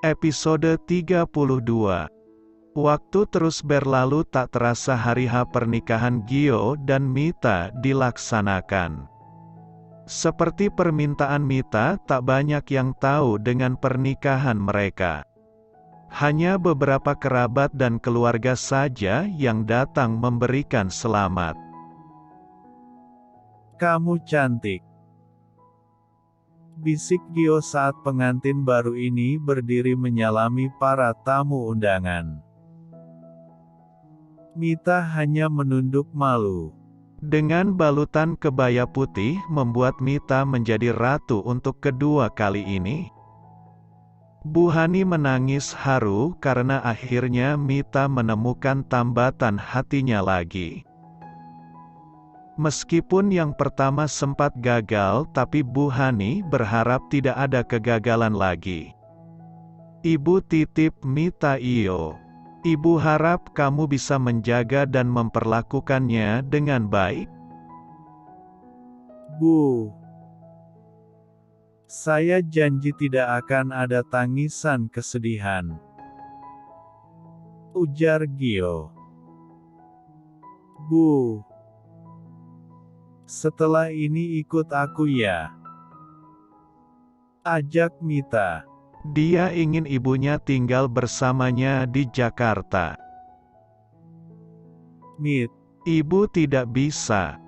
Episode 32. Waktu terus berlalu, tak terasa hari H pernikahan Gio dan Mita dilaksanakan. Seperti permintaan Mita, tak banyak yang tahu dengan pernikahan mereka. Hanya beberapa kerabat dan keluarga saja yang datang memberikan selamat. Kamu cantik, bisik Gio saat pengantin baru ini berdiri menyalami para tamu undangan. Mita hanya menunduk malu. Dengan balutan kebaya putih membuat Mita menjadi ratu untuk kedua kali ini. Bu Hani menangis haru karena akhirnya Mita menemukan tambatan hatinya lagi. Meskipun yang pertama sempat gagal, tapi Bu Hani berharap tidak ada kegagalan lagi. Ibu titip Mita iyo. Ibu harap kamu bisa menjaga dan memperlakukannya dengan baik. Bu, saya janji tidak akan ada tangisan kesedihan, ujar Gio. Bu, setelah ini ikut aku ya, ajak Mita. Dia ingin ibunya tinggal bersamanya di Jakarta. Mit, Ibu tidak bisa.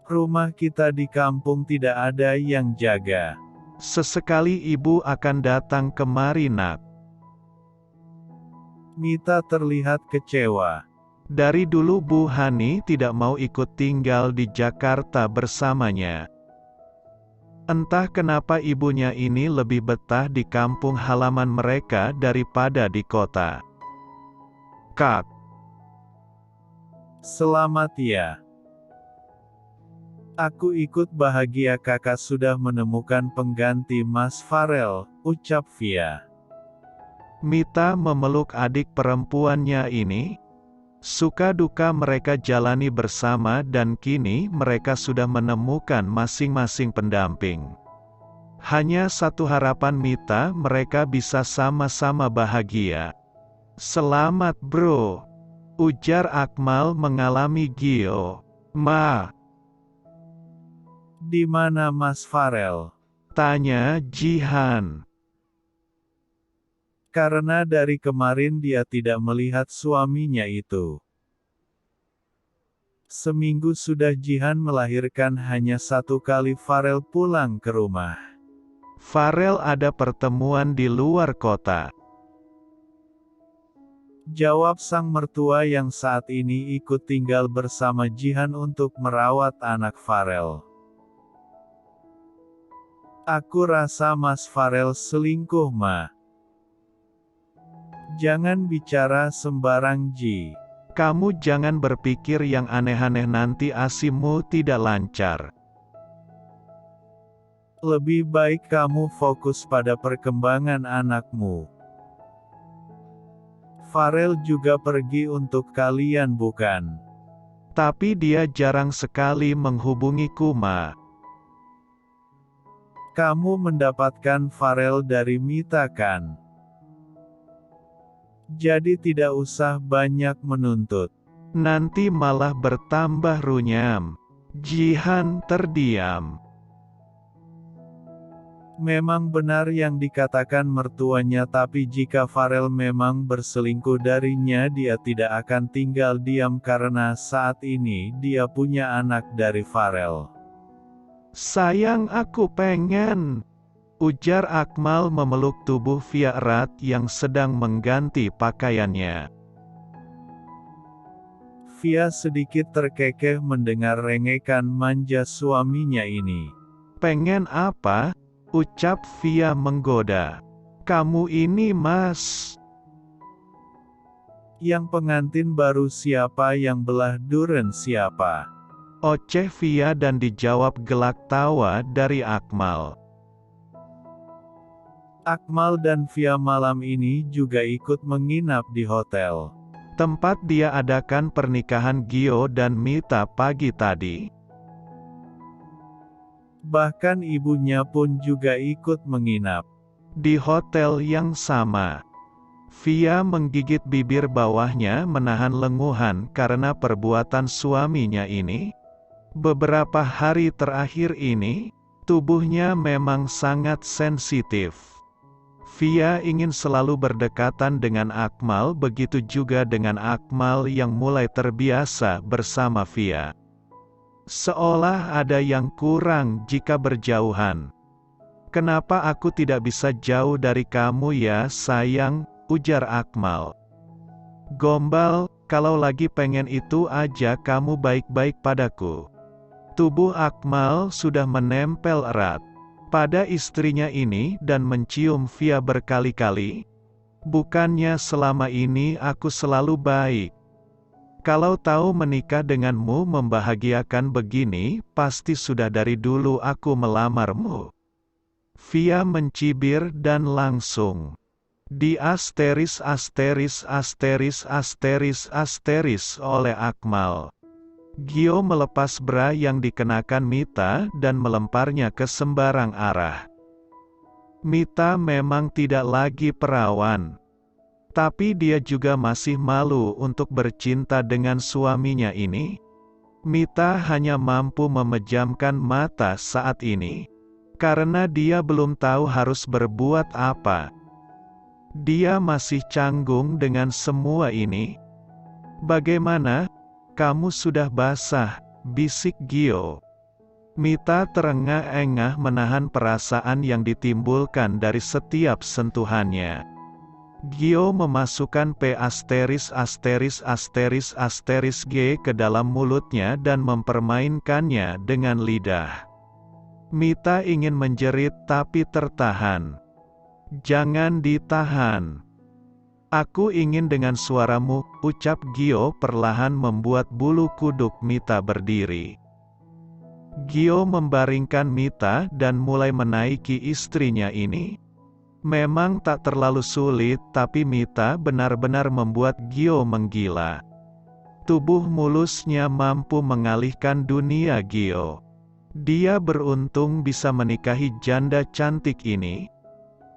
rumah kita di kampung tidak ada yang jaga. Sesekali ibu akan datang kemari nak. Mita terlihat kecewa. Dari dulu Bu Hani tidak mau ikut tinggal di Jakarta bersamanya. Entah kenapa ibunya ini lebih betah di kampung halaman mereka daripada di kota. Kak, Selamat ya. Aku ikut bahagia kakak sudah menemukan pengganti Mas Farel, ucap Via. Mita memeluk adik perempuannya ini. Suka duka mereka jalani bersama dan kini mereka sudah menemukan masing-masing pendamping. Hanya satu harapan Mita, mereka bisa sama-sama bahagia. Selamat bro, ujar Akmal mengalami Gio. Ma, Di mana Mas Farel? tanya Jihan. Karena dari kemarin dia tidak melihat suaminya itu. Seminggu sudah Jihan melahirkan, hanya satu kali Farel pulang ke rumah. Farel ada pertemuan di luar kota. Jawab sang mertua yang saat ini ikut tinggal bersama Jihan untuk merawat anak Farel. Aku rasa Mas Farel selingkuh ma. Jangan bicara sembarang Ji. Kamu jangan berpikir yang aneh-aneh, nanti ASImu tidak lancar. Lebih baik kamu fokus pada perkembangan anakmu. Farel juga pergi untuk kalian bukan? Tapi dia jarang sekali menghubungiku ma. Kamu mendapatkan Farel dari Mita kan? Jadi tidak usah banyak menuntut. Nanti malah bertambah runyam. Jihan terdiam. Memang benar yang dikatakan mertuanya, tapi jika Farel memang berselingkuh darinya, dia tidak akan tinggal diam karena saat ini dia punya anak dari Farel. Sayang, aku pengen, ujar Akmal memeluk tubuh Via erat yang sedang mengganti pakaiannya. Via sedikit terkekeh mendengar rengekan manja suaminya ini. Pengen apa? Ucap Via menggoda. Kamu ini mas. Yang pengantin baru siapa, yang belah duren siapa? Oceh Via dan dijawab gelak tawa dari Akmal. Akmal dan Via malam ini juga ikut menginap di hotel tempat dia adakan pernikahan Gio dan Mita pagi tadi. Bahkan ibunya pun juga ikut menginap. Di hotel yang sama. Via menggigit bibir bawahnya menahan lenguhan karena perbuatan suaminya ini. Beberapa hari terakhir ini, tubuhnya memang sangat sensitif. Via ingin selalu berdekatan dengan Akmal, begitu juga dengan Akmal yang mulai terbiasa bersama Via. Seolah ada yang kurang jika berjauhan. "Kenapa aku tidak bisa jauh dari kamu ya sayang?" ujar Akmal. "Gombal, kalau lagi pengen itu aja kamu baik-baik padaku." Tubuh Akmal sudah menempel erat pada istrinya ini dan mencium Via berkali-kali. "Bukannya selama ini aku selalu baik? Kalau tahu menikah denganmu membahagiakan begini, pasti sudah dari dulu aku melamarmu." Via mencibir dan langsung di asteris oleh Akmal. Gio melepas bra yang dikenakan Mita dan melemparnya ke sembarang arah. Mita memang tidak lagi perawan. Tapi dia juga masih malu untuk bercinta dengan suaminya ini. Mita hanya mampu memejamkan mata saat ini. Karena dia belum tahu harus berbuat apa. Dia masih canggung dengan semua ini. "Bagaimana? Kamu sudah basah," bisik Gio. Mita terengah-engah menahan perasaan yang ditimbulkan dari setiap sentuhannya. Gio memasukkan P***G ke dalam mulutnya dan mempermainkannya dengan lidah. Mita ingin menjerit tapi tertahan. "Jangan ditahan. Aku ingin dengan suaramu," ucap Gio perlahan membuat bulu kuduk Mita berdiri. Gio membaringkan Mita dan mulai menaiki istrinya ini. Memang tak terlalu sulit, tapi Mita benar-benar membuat Gio menggila. Tubuh mulusnya mampu mengalihkan dunia Gio. Dia beruntung bisa menikahi janda cantik ini.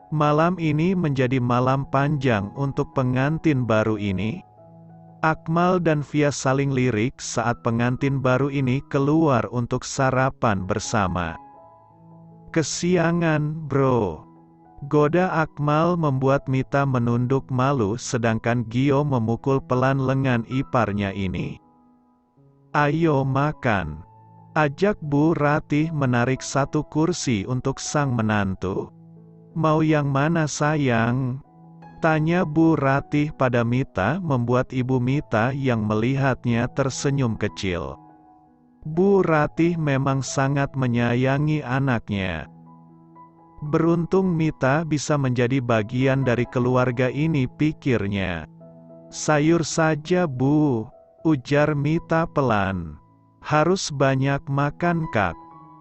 Malam ini menjadi malam panjang untuk pengantin baru ini. Akmal dan Via saling lirik saat pengantin baru ini keluar untuk sarapan bersama. "Kesiangan, bro," goda Akmal membuat Mita menunduk malu sedangkan Gio memukul pelan lengan iparnya ini. "Ayo makan," ajak Bu Ratih menarik satu kursi untuk sang menantu. "Mau yang mana sayang?" tanya Bu Ratih pada Mita membuat Ibu Mita yang melihatnya tersenyum kecil. Bu Ratih memang sangat menyayangi anaknya. Beruntung Mita bisa menjadi bagian dari keluarga ini, pikirnya. "Sayur saja Bu," ujar Mita pelan. "Harus banyak makan Kak.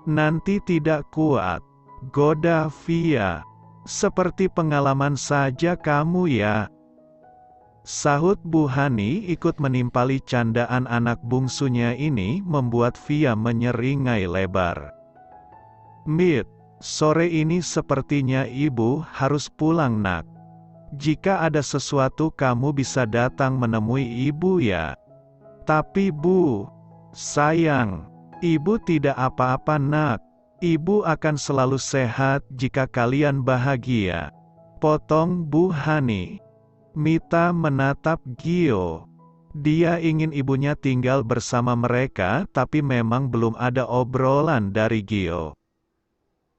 Nanti tidak kuat," goda Via. "Seperti pengalaman saja kamu ya," sahut Bu Hani ikut menimpali candaan anak bungsunya ini membuat Via menyeringai lebar. "Mit, sore ini sepertinya ibu harus pulang nak. Jika ada sesuatu kamu bisa datang menemui ibu ya." "Tapi Bu, sayang, ibu tidak apa-apa nak. Ibu akan selalu sehat jika kalian bahagia," potong Bu Hani. Mita menatap Gio. Dia ingin ibunya tinggal bersama mereka, tapi memang belum ada obrolan dari Gio.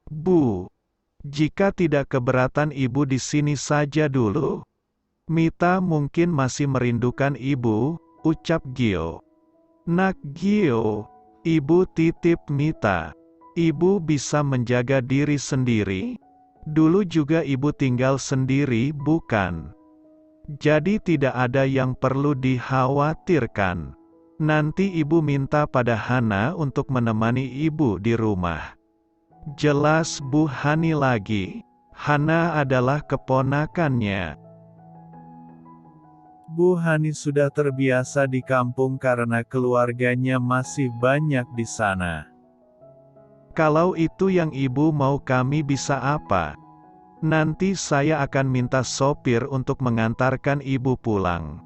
"Bu, jika tidak keberatan ibu di sini saja dulu. Mita mungkin masih merindukan ibu," ucap Gio. "Nak Gio, ibu titip Mita. Ibu bisa menjaga diri sendiri. Dulu juga ibu tinggal sendiri, bukan? Jadi tidak ada yang perlu dikhawatirkan. Nanti ibu minta pada Hana untuk menemani ibu di rumah." Jelas Bu Hani lagi. Hana adalah keponakannya. Bu Hani sudah terbiasa di kampung karena keluarganya masih banyak di sana. "Kalau itu yang ibu mau, kami bisa apa?" Nanti saya akan minta sopir untuk mengantarkan ibu pulang.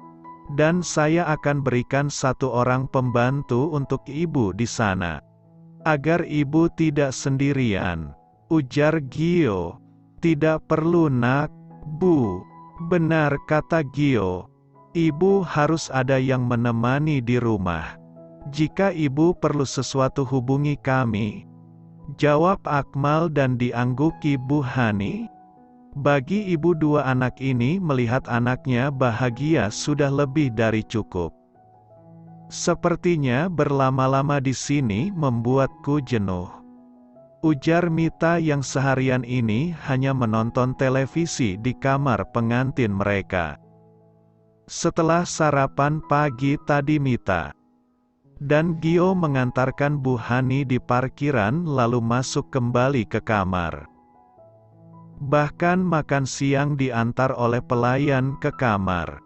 Dan saya akan berikan 1 orang pembantu untuk ibu di sana. Agar ibu tidak sendirian, ujar Gio. Tidak perlu nak, Bu. Benar kata Gio. Ibu harus ada yang menemani di rumah. Jika ibu perlu sesuatu hubungi kami. Jawab Akmal dan diangguki Bu Hani. Bagi ibu 2 anak ini melihat anaknya bahagia sudah lebih dari cukup. Sepertinya berlama-lama di sini membuatku jenuh. Ujar Mita yang seharian ini hanya menonton televisi di kamar pengantin mereka. Setelah sarapan pagi tadi Mita dan Gio mengantarkan Bu Hani di parkiran lalu masuk kembali ke kamar. Bahkan makan siang diantar oleh pelayan ke kamar.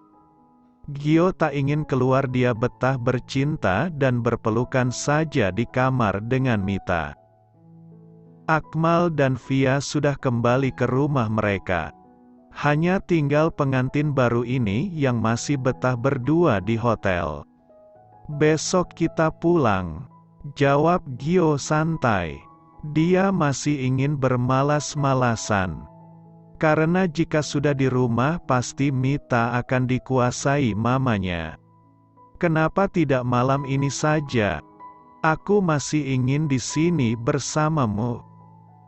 Gio tak ingin keluar, dia betah bercinta dan berpelukan saja di kamar dengan Mita. Akmal dan Via sudah kembali ke rumah mereka. Hanya tinggal pengantin baru ini yang masih betah berdua di hotel. Besok kita pulang, jawab Gio santai. Dia masih ingin bermalas-malasan. Karena jika sudah di rumah pasti Mita akan dikuasai mamanya. Kenapa tidak malam ini saja? Aku masih ingin di sini bersamamu.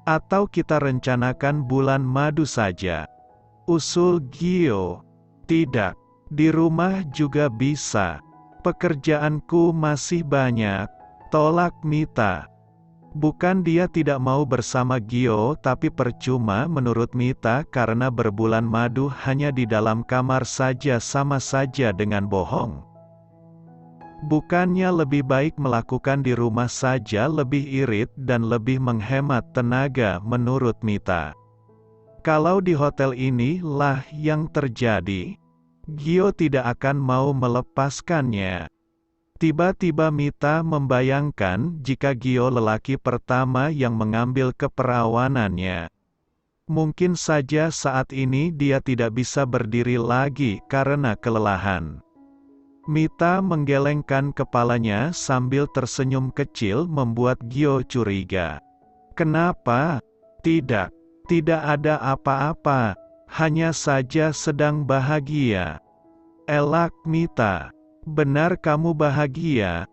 Atau kita rencanakan bulan madu saja? Usul Gio. Tidak, di rumah juga bisa. Pekerjaanku masih banyak, tolak Mita. Bukan dia tidak mau bersama Gio, tapi percuma menurut Mita karena berbulan madu hanya di dalam kamar saja sama saja dengan bohong. Bukannya lebih baik melakukan di rumah saja, lebih irit dan lebih menghemat tenaga menurut Mita. Kalau di hotel ini lah yang terjadi, Gio tidak akan mau melepaskannya. Tiba-tiba Mita membayangkan jika Gio lelaki pertama yang mengambil keperawanannya. Mungkin saja saat ini dia tidak bisa berdiri lagi karena kelelahan. Mita menggelengkan kepalanya sambil tersenyum kecil membuat Gio curiga. Kenapa? Tidak, tidak ada apa-apa, hanya saja sedang bahagia. Elak Mita. Benar kamu bahagia?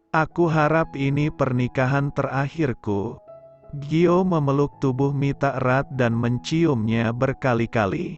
Aku harap ini pernikahan terakhirku. Gio memeluk tubuh Mita erat dan menciumnya berkali-kali.